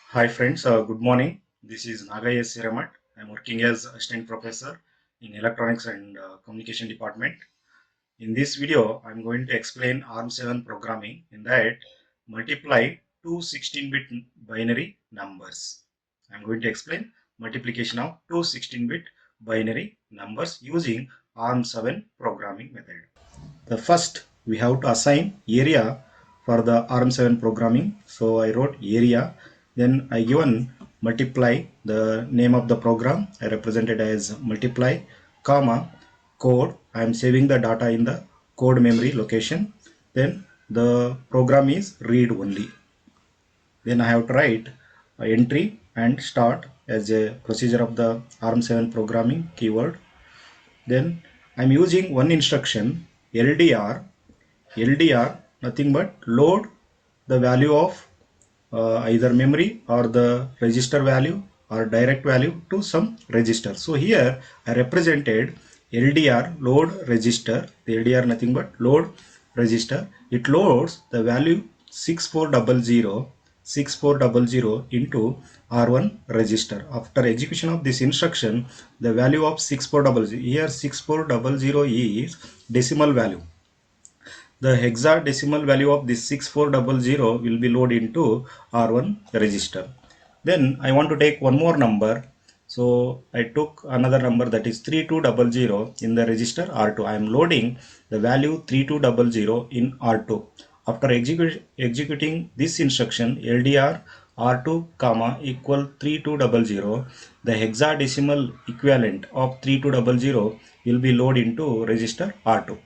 Hi friends, good morning. This is Naga S. Ramat. I'm working as assistant professor in electronics and communication department. In this video, I'm going to explain ARM7 programming. In that, multiply two 16-bit binary numbers. I'm going to explain multiplication of two 16-bit binary numbers using ARM7 programming method. The first, we have to assign area for the ARM7 programming. So I wrote area, then I given multiply, the name of the program I represented as multiply, comma, code. I am saving the data in the code memory location. Then the program is read only. Then I have to write entry and start as a procedure of the ARM7 programming keyword. Then I'm using one instruction LDR. LDR nothing but load the value of either memory or the register value or direct value to some register. So here I represented LDR load register. The LDR nothing but load register. It loads the value 6400 into R1 register. After execution of this instruction, the value of 6400, here 6400 is decimal value. The hexadecimal value of this 6400 will be loaded into R1 register. Then I want to take one more number. So I took another number, that is 3200 in the register R2. I am loading the value 3200 in R2. After executing this instruction LDR R2 comma equal 3200, the hexadecimal equivalent of 3200 will be loaded into register R2.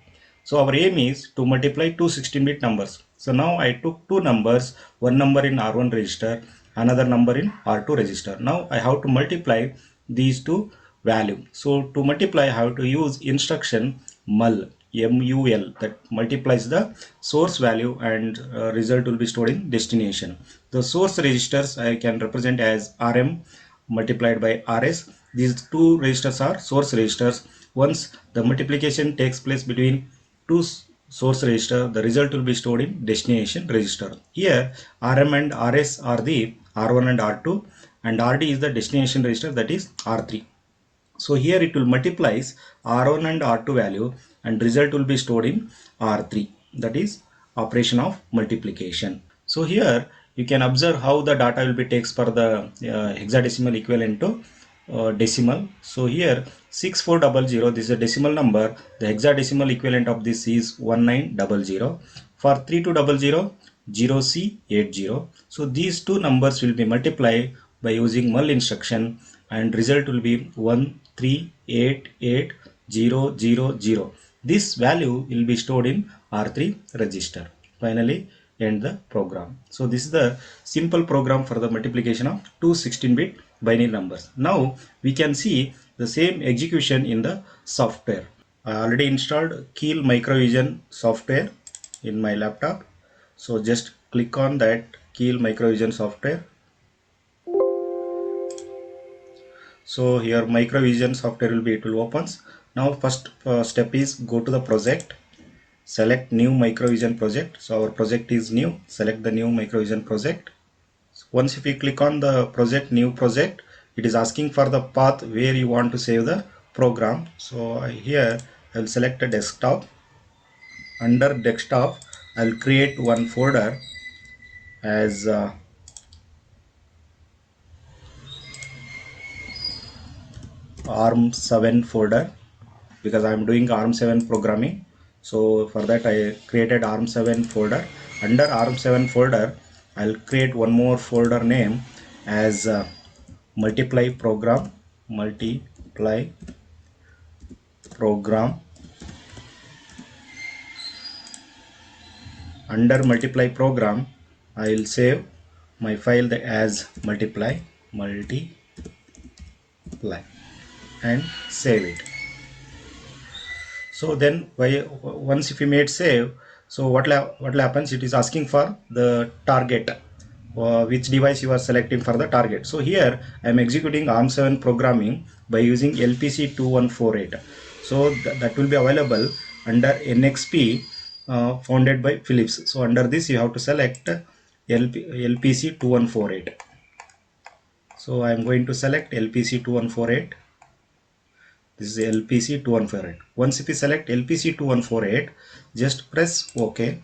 So our aim is to multiply two 16-bit numbers. So now I took two numbers, one number in R1 register, another number in R2 register. Now I have to multiply these two value. So to multiply I have to use instruction mul, MUL, that multiplies the source value and result will be stored in destination. The source registers I can represent as RM multiplied by RS. These two registers are source registers. Once the multiplication takes place between two source register, the result will be stored in destination register. Here RM and RS are the R1 and R2, and RD is the destination register, that is R3. So here it will multiplies R1 and R2 value and result will be stored in R3, that is operation of multiplication. So here you can observe how the data will be takes for the hexadecimal equivalent to decimal. So here 6400, this is a decimal number. The hexadecimal equivalent of this is 1900. For 3200, 0C80. So these two numbers will be multiplied by using mul instruction and result will be 1388000. This value will be stored in R3 register. Finally end the program. So this is the simple program for the multiplication of two 16-bit binary numbers. Now we can see the same execution in the software. I already installed Keel Microvision software in my laptop. So just click on that Keel Microvision software. So here Microvision software will be, it will opens. Now first step is go to the project, select new Microvision project. So our project is new, select the new Microvision project. Once if you click on the project, new project, it is asking for the path where you want to save the program. So here I will select a desktop. Under desktop I will create one folder as ARM7 folder, because I am doing ARM7 programming. So for that I created ARM7 folder. Under ARM7 folder I'll create one more folder name as multiply program. Under multiply program I will save my file as multiply and save it. So then once if you made save, so what will happens, it is asking for the target, which device you are selecting for the target. So here I am executing ARM7 programming by using LPC2148. So that will be available under NXP founded by Philips. So under this you have to select LPC2148. So I am going to select LPC 2148. This is LPC 2148. Once if you select LPC 2148, just press OK.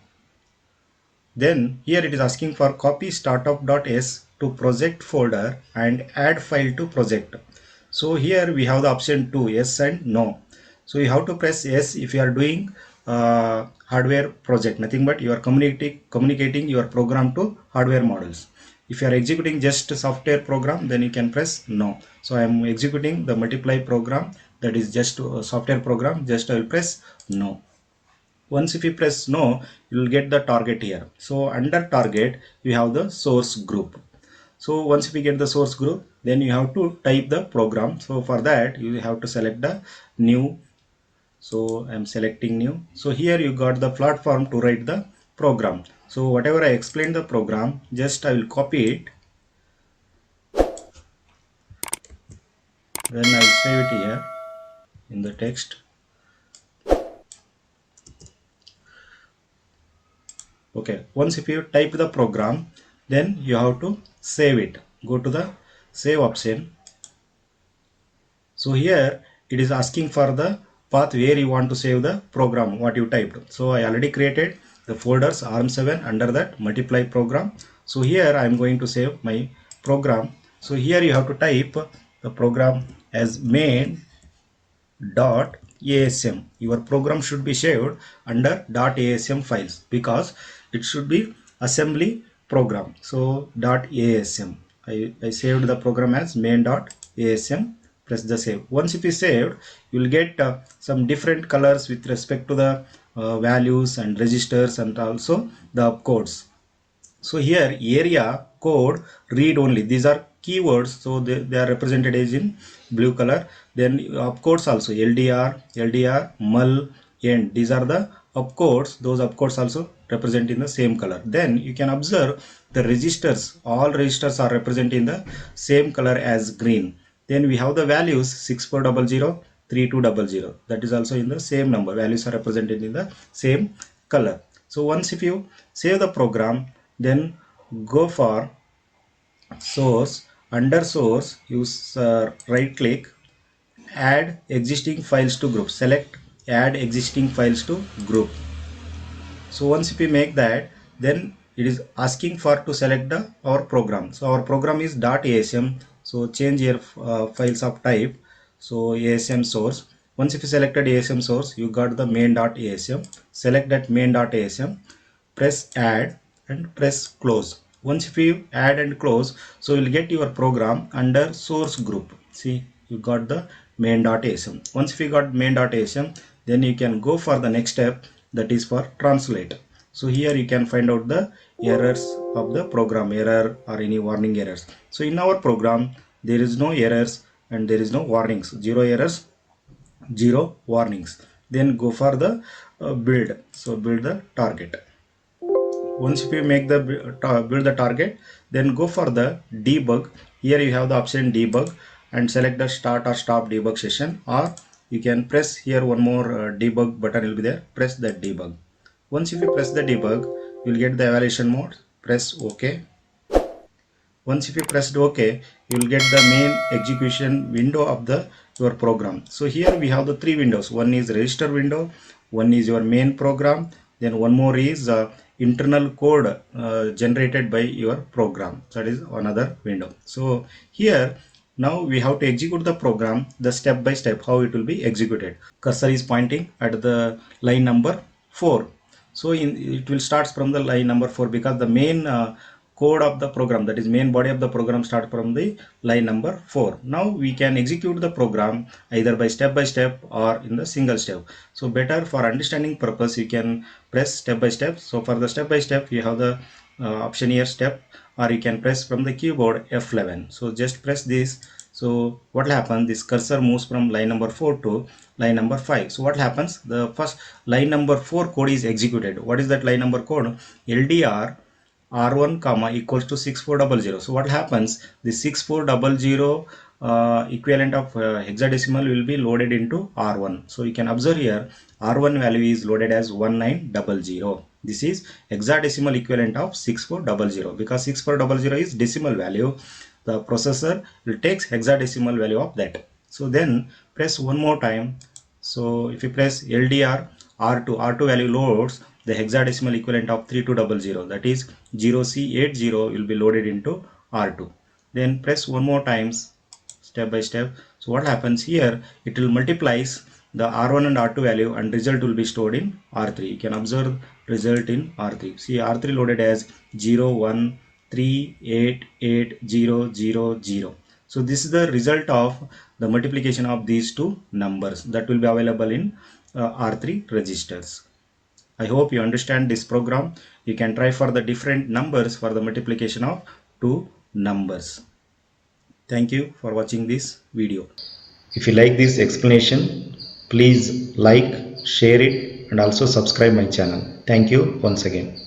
Then here it is asking for copy startup.s to project folder and add file to project. So here we have the option 2, yes and no. So you have to press yes if you are doing hardware project, nothing but you are communicating your program to hardware models. If you are executing just a software program, then you can press no. So I am executing the multiply program, that is just a software program, just I will press no. Once if you press no, you will get the target here. So under target you have the source group. So once we get the source group, then you have to type the program. So for that you have to select the new. So I'm selecting new. So here you got the platform to write the program. So whatever I explained the program, just I will copy it, then I will save it here in the text. Okay, once if you type the program, then you have to save it. Go to the save option. So here it is asking for the path where you want to save the program what you typed. So I already created the folders ARM7 under that multiply program. So here I am going to save my program. So here you have to type the program as main.asm. Your program should be saved under .asm files because it should be assembly program. So .asm. I saved the program as main.asm. Press the save. Once it is saved, you will get some different colors with respect to the values and registers and also the opcodes. So here area, code, read only, these are keywords, so they are represented as in blue color. Then opcodes also LDR, mul, end, these are the opcodes. Those opcodes also represent in the same color. Then you can observe the registers, all registers are represented in the same color as green. Then we have the values 6400, 3200, that is also in the same number, values are represented in the same color. So once if you save the program, then go for source. Under source, use right click, add existing files to group, select add existing files to group. So once if we make that, then it is asking for to select the our program. So our program is .asm. So change your files of type. So asm source. Once if you selected asm source, you got the main.asm. Select that main.asm. Press add and press close. Once if you add and close, so you will get your program under source group. See, you got the main.asm. Once if you got main.asm, then you can go for the next step, that is for translate. So here you can find out the errors of the program, error or any warning errors. So in our program there is no errors and there is no warnings, zero errors, zero warnings. Then go for the build. So build the target. Once if you make the build the target, then go for the debug. Here you have the option debug and select the start or stop debug session, or you can press here one more debug button will be there, press that debug. Once if you press the debug, you will get the evaluation mode, press ok. Once if you pressed ok, you will get the main execution window of the your program. So here we have the three windows. One is register window, one is your main program, then one more is internal code generated by your program, that is another window. So here now we have to execute the program, the step by step how it will be executed. Cursor is pointing at the line number 4. So it will start from the line number 4 because the main code of the program, that is main body of the program, start from the line number 4. Now we can execute the program either by step or in the single step. So better for understanding purpose, you can press step by step. So for the step by step, you have the option here step, or you can press from the keyboard F11. So just press this. So what will happen, this cursor moves from line number 4 to line number 5. So what happens, the first line number 4 code is executed. What is that line number code? LDR R1 comma equals to 6400. So what happens, the 6400 equivalent of hexadecimal will be loaded into R1. So you can observe here R1 value is loaded as 1900. This is hexadecimal equivalent of 6400 because 6400 is decimal value. the processor will take hexadecimal value of that. So then press one more time. So if you press LDR R2, R2 value loads the hexadecimal equivalent of 3200, that is 0C80 will be loaded into R2. Then press one more times, step by step. So what happens here, it will multiplies the R1 and R2 value and result will be stored in R3. You can observe result in R3. See, R3 loaded as 013888000. So this is the result of the multiplication of these two numbers that will be available in R3 registers. I hope you understand this program. You can try for the different numbers for the multiplication of two numbers. Thank you for watching this video. If you like this explanation, please like, share it and also subscribe my channel. Thank you once again.